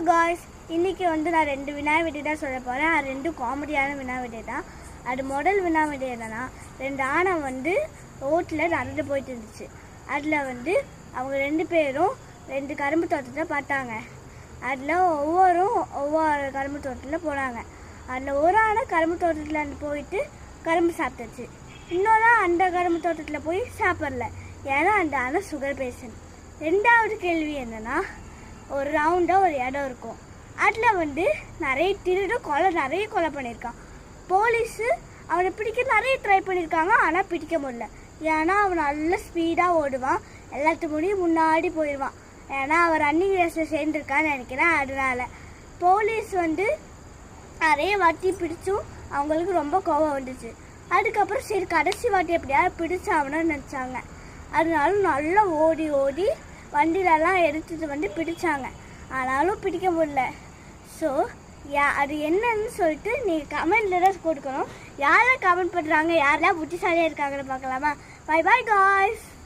Guys, இன்றைக்கி நான் 2 வினா விடை தான் சொல்ல போகிறேன். அது 2 காமெடியான வினா விடை தான். அது முதல் வினா விடை என்னன்னா, 2 ஆணை ரோட்டில் நடந்து போயிட்டு இருந்துச்சு. அதில் அவங்க 2 பேரும் 2 கரும்பு தோட்டத்தை பார்த்தாங்க. அதில் ஒவ்வொரு கரும்பு தோட்டத்தில் போனாங்க. அதில் ஒரு ஆணை கரும்பு தோட்டத்தில் போயிட்டு கரும்பு சாப்பிட்டுச்சு. இன்னொரு அந்த கரும்பு தோட்டத்தில் போய் சாப்பிடல, ஏன்னா அந்த ஆணை சுகர் பேஷண்ட். 2வது கேள்வி என்னென்னா, ஒரு ரவுண்டாக ஒரு இடம் இருக்கும். அதில் நிறைய திருடு நிறைய கொலை பண்ணியிருக்கான். போலீஸு அவனை பிடிக்க நிறைய ட்ரை பண்ணியிருக்காங்க, ஆனால் பிடிக்க முடியல. ஏன்னா அவன் நல்ல ஸ்பீடாக ஓடுவான், எல்லாத்துக்கு முடியும் முன்னாடி போயிடுவான். ஏன்னா அவர் ரன்னிங் ரேஸில் சேர்ந்துருக்கான்னு நினைக்கிறேன். அதனால போலீஸ் நிறைய வாட்டி பிடிச்சும் அவங்களுக்கு ரொம்ப கோபம் வந்துச்சு. அதுக்கப்புறம் சரி கடைசி வாட்டி எப்படியாவது பிடிச்சாவணும்னு நினச்சாங்க. அதனால நல்லா ஓடி வண்டியிலலாம் எடுத்துட்டு பிடிச்சாங்க. ஆனாலும் பிடிக்க முடியல. ஸோ அது என்னன்னு சொல்லிட்டு நீங்கள் கமெண்ட்டில் தான் கொடுக்கணும். யாரெல்லாம் கமெண்ட் பண்ணுறாங்க, யாரெல்லாம் புத்திசாலியாக இருக்காங்கன்னு பார்க்கலாமா? Bye bye guys.